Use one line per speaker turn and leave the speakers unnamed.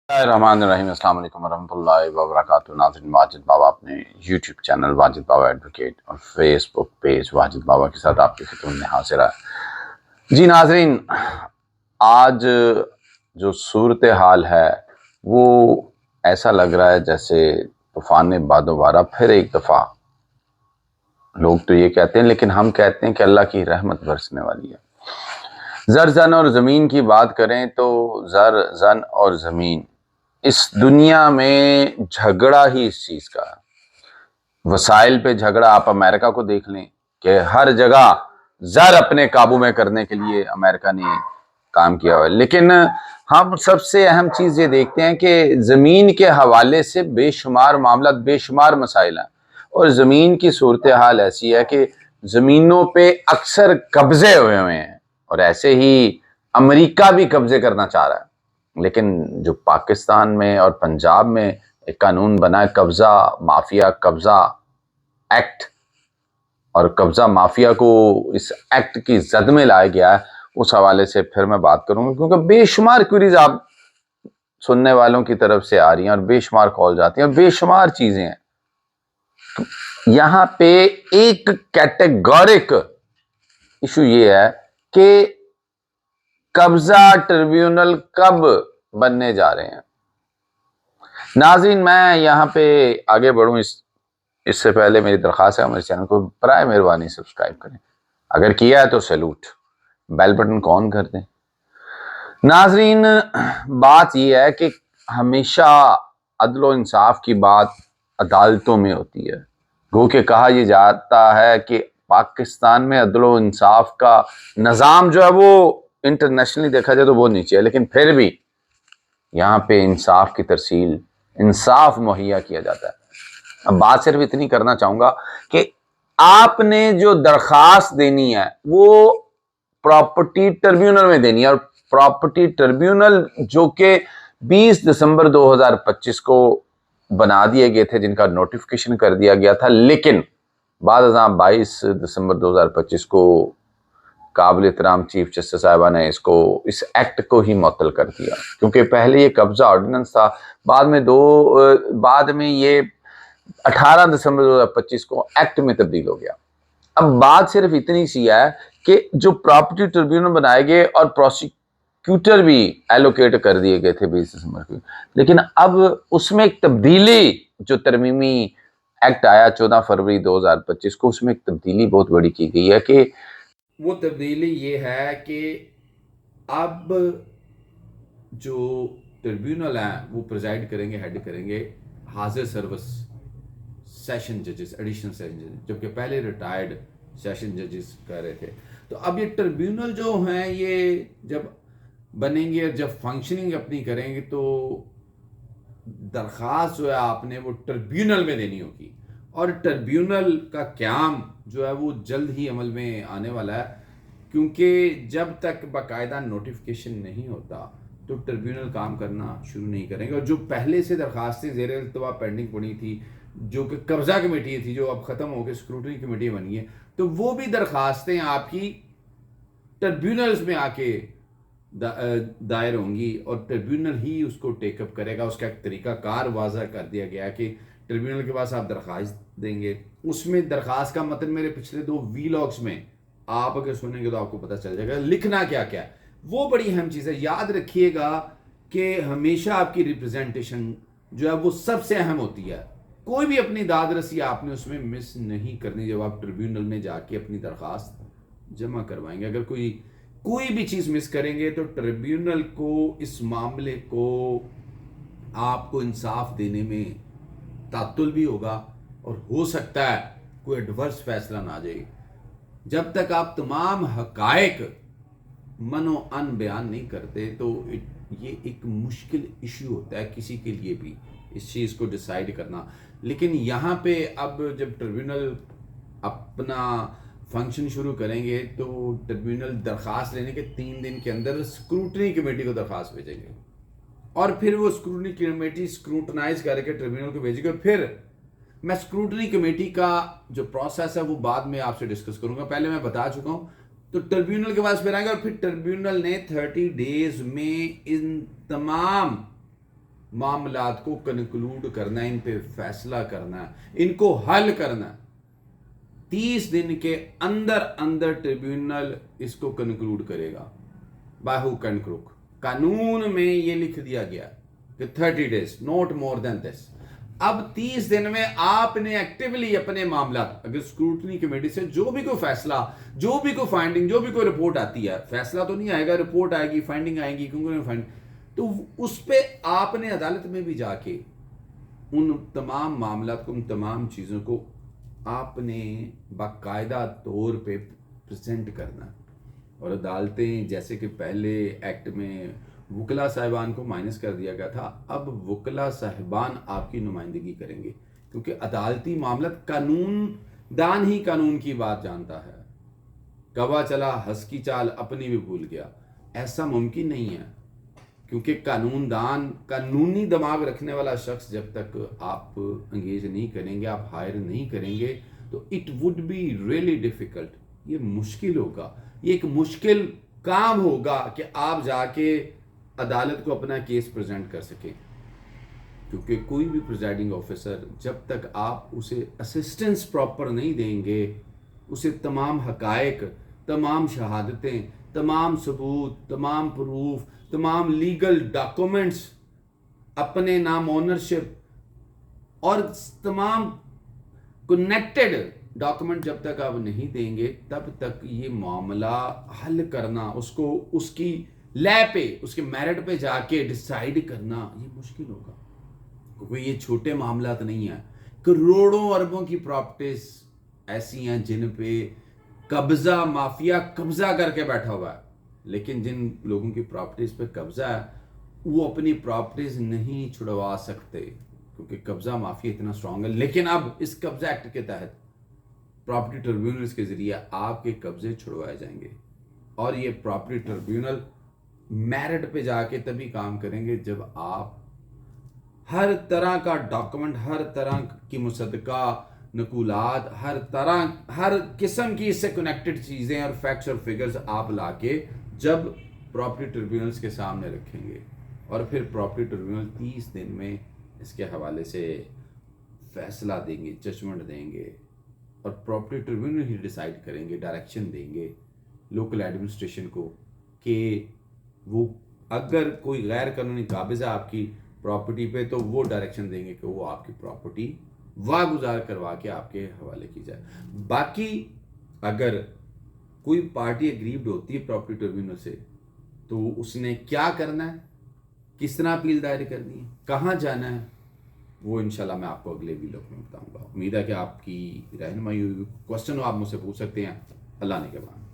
الرحمن الرحیم السلام علیکم ورحمۃ اللہ وبرکاتہ. ناظرین، واجد بابا اپنے یوٹیوب چینل واجد بابا ایڈوکیٹ اور فیس بک پیج واجد بابا کے ساتھ آپ کی خدمت میں حاضر ہے. جی ناظرین، آج جو صورتحال ہے وہ ایسا لگ رہا ہے جیسے طوفان باد و بارہ پھر ایک دفعہ. لوگ تو یہ کہتے ہیں لیکن ہم کہتے ہیں کہ اللہ کی رحمت برسنے والی ہے. زر زن اور زمین کی بات کریں تو زر زن اور زمین اس دنیا میں جھگڑا ہی اس چیز کا ہے. وسائل پہ جھگڑا. آپ امریکہ کو دیکھ لیں کہ ہر جگہ زر اپنے قابو میں کرنے کے لیے امریکہ نے کام کیا ہوا ہے. لیکن ہم سب سے اہم چیز یہ دیکھتے ہیں کہ زمین کے حوالے سے بے شمار معاملات، بے شمار مسائل ہیں، اور زمین کی صورتحال ایسی ہے کہ زمینوں پہ اکثر قبضے ہوئے ہیں، اور ایسے ہی امریکہ بھی قبضے کرنا چاہ رہا ہے. لیکن جو پاکستان میں اور پنجاب میں ایک قانون بنا ہے، قبضہ مافیا قبضہ ایکٹ، اور قبضہ مافیا کو اس ایکٹ کی زد میں لایا گیا ہے، اس حوالے سے پھر میں بات کروں گا، کیونکہ بے شمار کوئریز آپ سننے والوں کی طرف سے آ رہی ہیں اور بے شمار کال جاتی ہیں اور بے شمار چیزیں ہیں. یہاں پہ ایک کیٹیگورک ایشو یہ ہے کہ قبضہ ٹریبیونل کب بننے جا رہے ہیں. ناظرین، میں یہاں پہ آگے بڑھوں اس سے پہلے میری درخواست ہے میرے چینل کو برائے مہربانی سبسکرائب کریں. اگر کیا ہے تو سیلوٹ، بیل بٹن کو آن کر دیں. ناظرین، بات یہ ہے کہ ہمیشہ عدل و انصاف کی بات عدالتوں میں ہوتی ہے. گو کہ کہا یہ جاتا ہے کہ پاکستان میں عدل و انصاف کا نظام جو ہے وہ انٹرنیشنلی دیکھا جائے تو بہت نیچے ہے، لیکن پھر بھی یہاں پہ انصاف کی ترسیل، انصاف مہیا کیا جاتا ہے. اب بات صرف اتنی کرنا چاہوں گا کہ آپ نے جو درخواست دینی ہے وہ پراپرٹی ٹریبیونل میں دینی ہے، اور پراپرٹی ٹریبیونل جو کہ 20 دسمبر 2025 کو بنا دیے گئے تھے، جن کا نوٹیفیکیشن کر دیا گیا تھا، لیکن بعد ازاں 22 دسمبر 2025 کو قابل احترام چیف جسٹس صاحبہ نے اس ایکٹ کو ہی معطل کر دیا، کیونکہ پہلے یہ قبضہ آرڈیننس تھا، بعد میں یہ 18 دسمبر 2025 کو ایکٹ میں تبدیل ہو گیا. اب بات صرف اتنی سی ہے کہ جو پراپرٹی ٹریبیونل بنائے گئے اور پروسیکیوٹر بھی ایلوکیٹ کر دیے گئے تھے 20 دسمبر کو، لیکن اب اس میں ایک تبدیلی، جو ترمیمی ایکٹ آیا 14 فروری 2025 کو، اس میں ایک تبدیلی بہت بڑی کی گئی ہے. کہ وہ تبدیلی یہ ہے کہ اب جو ٹریبیونل ہیں وہ پریزائڈ کریں گے، ہیڈ کریں گے حاضر سروس سیشن ججز، ایڈیشنل سیشن ججز، جبکہ پہلے ریٹائرڈ سیشن ججز کر رہے تھے. تو اب یہ ٹریبیونل جو ہیں یہ جب بنیں گے، جب فنکشننگ اپنی کریں گے، تو درخواست جو ہے آپ نے وہ ٹریبیونل میں دینی ہوگی، اور ٹریبیونل کا قیام جو ہے وہ جلد ہی عمل میں آنے والا ہے، کیونکہ جب تک باقاعدہ نوٹیفیکیشن نہیں ہوتا تو ٹریبیونل کام کرنا شروع نہیں کریں گے. اور جو پہلے سے درخواستیں زیر التوا پینڈنگ پڑی تھی، جو کہ قبضہ کمیٹی تھی، جو اب ختم ہو کے اسکروٹنی کمیٹی بنی ہے، تو وہ بھی درخواستیں آپ کی ٹریبیونلز میں آ کے دائر ہوں گی، اور ٹریبیونل ہی اس کو ٹیک اپ کرے گا. اس کا ایک طریقہ کار واضح کر دیا گیا ہے کہ ٹریبیونل کے پاس آپ درخواست دیں گے، اس میں درخواست کا متن میرے پچھلے 2 ویلاگز میں آپ اگر سنیں گے تو آپ کو پتہ چل جائے گا لکھنا کیا کیا ہے. وہ بڑی اہم چیز ہے. یاد رکھیے گا کہ ہمیشہ آپ کی ریپرزینٹیشن جو ہے وہ سب سے اہم ہوتی ہے. کوئی بھی اپنی داد رسی آپ نے اس میں مس نہیں کرنی جب آپ ٹریبیونل میں جا کے اپنی درخواست جمع کروائیں گے. اگر کوئی بھی چیز مس کریں گے تو ٹریبیونل کو اس معاملے کو آپ کو انصاف دینے میں تعطل بھی ہوگا، اور ہو سکتا ہے کوئی ایڈورس فیصلہ نہ آ جائے. جب تک آپ تمام حقائق من و ان بیان نہیں کرتے تو یہ ایک مشکل ایشو ہوتا ہے کسی کے لیے بھی اس چیز کو ڈیسائیڈ کرنا. لیکن یہاں پہ اب جب ٹریبیونل اپنا فنکشن شروع کریں گے تو ٹریبیونل درخواست لینے کے 3 دن کے اندر اسکروٹنی کمیٹی کو درخواست بھیجیں گے، اور پھر وہ اسکروٹنی کمیٹی اسکروٹنائز کر کے ٹریبیونل کو بھیجے گی. اور پھر میں اسکروٹنی کمیٹی کا جو پروسیس ہے وہ بعد میں آپ سے ڈسکس کروں گا، پہلے میں بتا چکا ہوں. تو ٹریبیونل کے پاس پھر آئیں گے، اور پھر ٹریبیونل نے 30 days میں ان تمام معاملات کو کنکلوڈ کرنا ہے، ان پہ فیصلہ کرنا ہے، ان کو حل کرنا ہے. 30 دن کے اندر ٹریبیونل اس کو کنکلوڈ کرے گا بائی ہوک اینڈ کروک. قانون میں یہ لکھ دیا گیا کہ 30 days ناٹ مور دین دس. اب 30 دن میں آپ نے ایکٹیولی اپنے معاملات، اگر اسکروٹنی کمیٹی سے جو بھی کوئی فیصلہ، جو بھی کوئی فائنڈنگ، جو بھی کوئی رپورٹ آتی ہے، فیصلہ تو نہیں آئے گا، رپورٹ آئے گی، فائنڈنگ آئے گی، کیونکہ فائنڈنگ، تو اس پہ آپ نے عدالت میں بھی جا کے ان تمام معاملات کو، ان تمام چیزوں کو آپ نے باقاعدہ طور پہ پریزنٹ کرنا. اور عدالتیں جیسے کہ پہلے ایکٹ میں وکلا صاحبان کو مائنس کر دیا گیا تھا، اب وکلا صاحبان آپ کی نمائندگی کریں گے، کیونکہ عدالتی معاملات قانون دان ہی قانون کی بات جانتا ہے. کوا چلا ہنس کی چال اپنی بھی بھول گیا، ایسا ممکن نہیں ہے. کیونکہ قانون دان، قانونی دماغ رکھنے والا شخص جب تک آپ انگیج نہیں کریں گے، آپ ہائر نہیں کریں گے، تو it would be really difficult. یہ مشکل ہوگا، یہ ایک مشکل کام ہوگا کہ آپ جا کے عدالت کو اپنا کیس پریزنٹ کر سکیں. کیونکہ کوئی بھی پریزائڈنگ آفیسر جب تک آپ اسے اسسٹنس پراپر نہیں دیں گے، اسے تمام حقائق، تمام شہادتیں، تمام ثبوت، تمام پروف، تمام لیگل ڈاکومنٹس، اپنے نام اونرشپ اور تمام کنیکٹڈ ڈاکومنٹ جب تک آپ نہیں دیں گے، تب تک یہ معاملہ حل کرنا، اس کو اس کی لے پہ، اس کے میرٹ پہ جا کے ڈیسائیڈ کرنا یہ مشکل ہوگا. کیونکہ یہ چھوٹے معاملات نہیں ہیں. کروڑوں اربوں کی پراپرٹیز ایسی ہیں جن پہ قبضہ مافیا قبضہ کر کے بیٹھا ہوا ہے، لیکن جن لوگوں کی پراپرٹیز پہ قبضہ ہے وہ اپنی پراپرٹیز نہیں چھڑوا سکتے، کیونکہ قبضہ مافیا اتنا اسٹرانگ ہے. لیکن اب اس قبضہ ایکٹ کے تحت پراپرٹی ٹریبیونلز کے ذریعے آپ کے قبضے چھڑوائے جائیں گے. اور یہ پراپرٹی ٹریبیونل میرٹ پہ جا کے تبھی کام کریں گے جب آپ ہر طرح کا ڈاکومنٹ، ہر طرح کی مصدقہ نقولات، ہر قسم کی اس سے کنیکٹڈ چیزیں اور فیکٹس اور فگرز آپ لا کے جب پراپرٹی ٹریبیونلز کے سامنے رکھیں گے، اور پھر پراپرٹی ٹریبیونل 30 دن میں اس کے حوالے سے فیصلہ دیں گے، ججمنٹ دیں گے، اور پراپرٹی ٹریبیونل ہی ڈیسائیڈ کریں گے، ڈائریکشن دیں گے لوکل ایڈمنسٹریشن کو کہ وہ اگر کوئی غیر قانونی قابض ہے آپ کی پراپرٹی پہ، تو وہ ڈائریکشن دیں گے کہ وہ آپ کی پراپرٹی واگزار کروا کے آپ کے حوالے کی جائے. باقی اگر کوئی پارٹی اگریوڈ ہوتی ہے پراپرٹی ٹریبیونل سے، تو اس نے کیا کرنا ہے، کس طرح اپیل دائر کرنی ہے، کہاں جانا ہے، وہ انشاءاللہ میں آپ کو اگلے ویڈیو میں بتاؤں گا. امید ہے کہ آپ کی رہنمائی ہوئی. کوسچن ہو آپ مجھ سے پوچھ سکتے ہیں. اللہ نے کے بعد